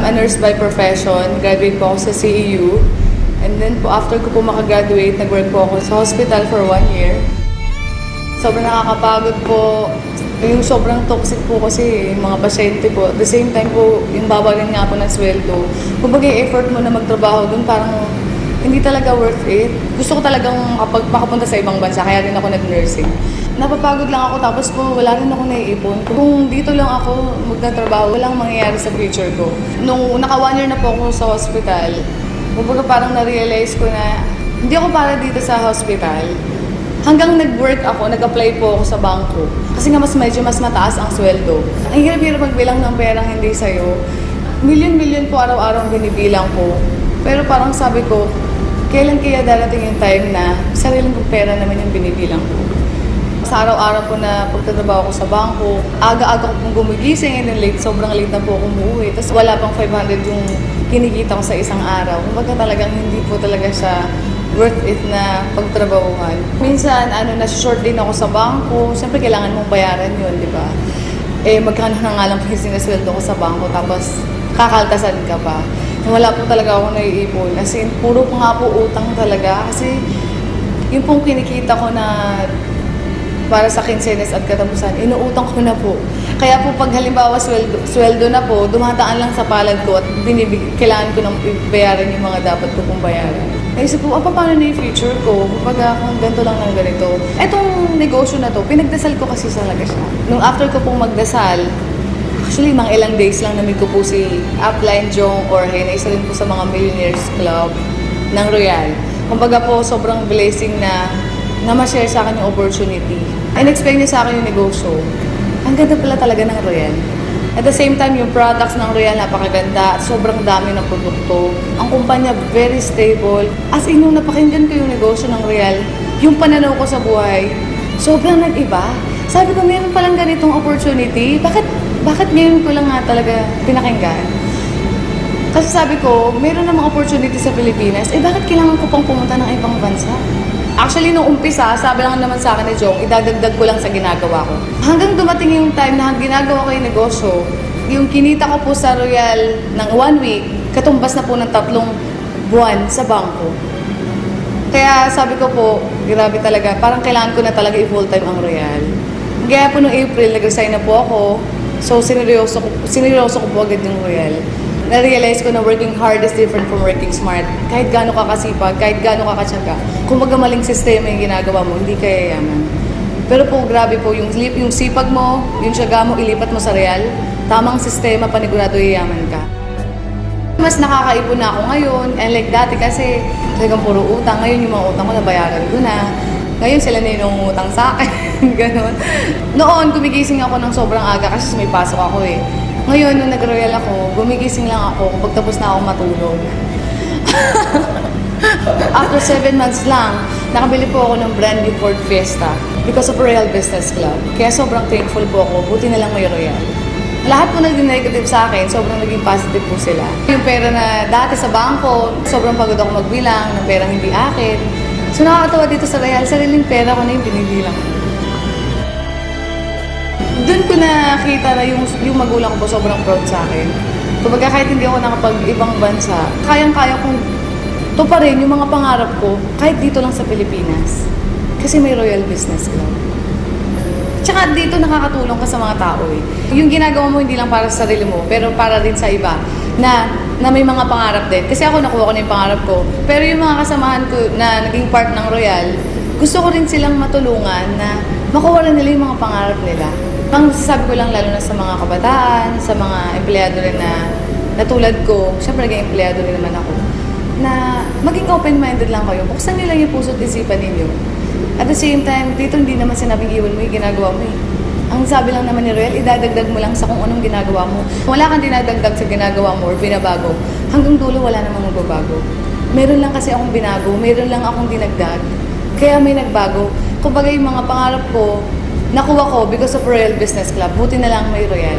I'm a nurse by profession. Graduate po ako sa CEU. And then po, after ko po makagraduate, nag-work po ako sa hospital for 1 year. Sobrang nakakapagod po. Yung sobrang toxic po kasi yung mga pasyente po. At the same time po, yung babarin nga po ng sweldo. Kumbaga yung effort mo na magtrabaho dun, parang hindi talaga worth it. Gusto ko talagang makapunta sa ibang bansa, kaya rin ako nag-nursing. Napapagod lang ako, tapos po wala rin ako naiipon. Kung dito lang ako magtatrabaho, walang mangyayari sa future ko. Nung naka 1 year na po ako sa hospital, kumbaga parang na-realize ko na hindi ako para dito sa hospital. Hanggang nag-work ako, nag-apply po ako sa bangko. Kasi nga medyo mas mataas ang sweldo. Ang hirap-hirap magbilang ng perang hindi sa'yo. Milyon-milyon po araw-araw ang binibilang ko. Pero parang sabi ko, kailan kaya darating yung time na sariling kong pera naman yung binibilang ko. Sa araw-araw po na pagtatrabaho ko sa bangko, aga-aga ko pong gumigising and then late, sobrang late na po ako umuwi. Tapos wala pang 500 yung kinikita ko sa isang araw. Kumbaga talagang hindi po talaga siya worth it na pagtrabahuhan. Minsan, nasa-short din ako sa bangko. Siyempre, kailangan mong bayaran yun, di ba? Magkano na nga lang po yung sinasweldo ko sa bangko, tapos kakaltasan ka pa. Wala po talaga ako naiipon. As in, puro po nga po utang talaga. Kasi, yung pong kinikita ko na para sa quincenas at katapusan, inuutang ko na po. Kaya po pag halimbawa sweldo na po, dumataan lang sa palad ko at kailangan ko nang bayaran yung mga dapat ko pong bayaran. Naisip ko, paano na yung future ko? Kapag kung ganito lang ng ganito. Etong negosyo na to, pinagdasal ko kasi talaga siya. Nung after ko pong magdasal, actually, mga ilang days lang namit ko po si Upline Jong Jorge, na isa rin po sa mga Millionaires Club ng Royal. Kumbaga po, sobrang blessing na ma-share sa akin yung opportunity. In-explain niya sa akin yung negosyo. Ang ganda pala talaga ng Royal. At the same time, yung products ng Royal napakaganda at sobrang dami ng produkto. Ang kumpanya, very stable. As in, nung napakinggan ko yung negosyo ng Royal, yung pananaw ko sa buhay, sobrang nag-iba. Sabi ko, meron palang ganitong opportunity. Bakit ngayon ko lang nga talaga pinakinggan? Kasi sabi ko, meron namang opportunity sa Pilipinas, bakit kailangan ko pang pumunta ng ibang bansa? Actually, nung umpisa, sabi lang naman sa akin ni Jong, idadagdag ko lang sa ginagawa ko. Hanggang dumating yung time na ginagawa ko yung negosyo, yung kinita ko po sa Royal ng 1 week, katumbas na po ng 3 buwan sa bangko. Kaya sabi ko po, grabe talaga, parang kailangan ko na talaga i-full-time ang Royal. Kaya po noong April, nag-resign na po ako, so sineryoso ko po agad yung Royal. Na-realize ko na working hard is different from working smart. Kahit gaano ka kasipag, kahit gaano ka katsaga, kung magamaling sistema yung ginagawa mo, hindi ka yayaman. Pero po, grabe po, yung sipag mo, yung tiyaga mo, ilipat mo sa Royal, tamang sistema, panigurado yayaman ka. Mas nakakaipon na ako ngayon, and like dati kasi talagang puro utang. Ngayon yung mga utang ko, nabayaran ko na. Ngayon sila na yung utang sa akin, gano'n. Noon, gumigising ako ng sobrang aga kasi may pasok ako eh. Ngayon, nung nag-royal ako, gumigising lang ako kapag tapos na ako matulog. After 7 months lang, nakabili po ako ng brand new Ford Fiesta because of Royal Business Club. Kaya sobrang thankful po ako, buti na lang may Royal. Lahat po naging negative sa akin, sobrang naging positive po sila. Yung pera na dati sa bangko, sobrang pagod ako magbilang ng perang hindi akin. So nakakatawa dito sa Royal, sariling pera ko na yung binibilang ko. Doon ko nakita na yung magulang ko po sobrang proud sa akin. Kumbaga kahit hindi ako nakapag-ibang bansa, kayang-kaya kong tuparin yung mga pangarap ko kahit dito lang sa Pilipinas. Kasi may Royal Business Club. Tsaka dito nakakatulong ka sa mga tao eh. Yung ginagawa mo hindi lang para sa sarili mo, pero para din sa iba na may mga pangarap din. Kasi ako nakuha ko na yung pangarap ko. Pero yung mga kasamahan ko na naging part ng Royal, gusto ko rin silang matulungan na makuha rin nila yung mga pangarap nila. Ang sasabi ko lang lalo na sa mga kabataan, sa mga empleyado rin na tulad ko, syempre naging empleyado rin naman ako, na maging open-minded lang kayo. Buksan nyo lang yung puso at isipan ninyo. At the same time, dito hindi naman sinabing iwan mo yung ginagawa mo eh. Ang sabi lang naman ni Royal, idadagdag mo lang sa kung anong ginagawa mo. Kung wala kang dinadagdag sa ginagawa mo or binabago, hanggang dulo wala namang magbabago. Meron lang kasi akong binago, meron lang akong dinagdag, kaya may nagbago. Kumbaga yung mga pangarap ko, nakuha ko because of Royal Business Club. Buti na lang may Royal.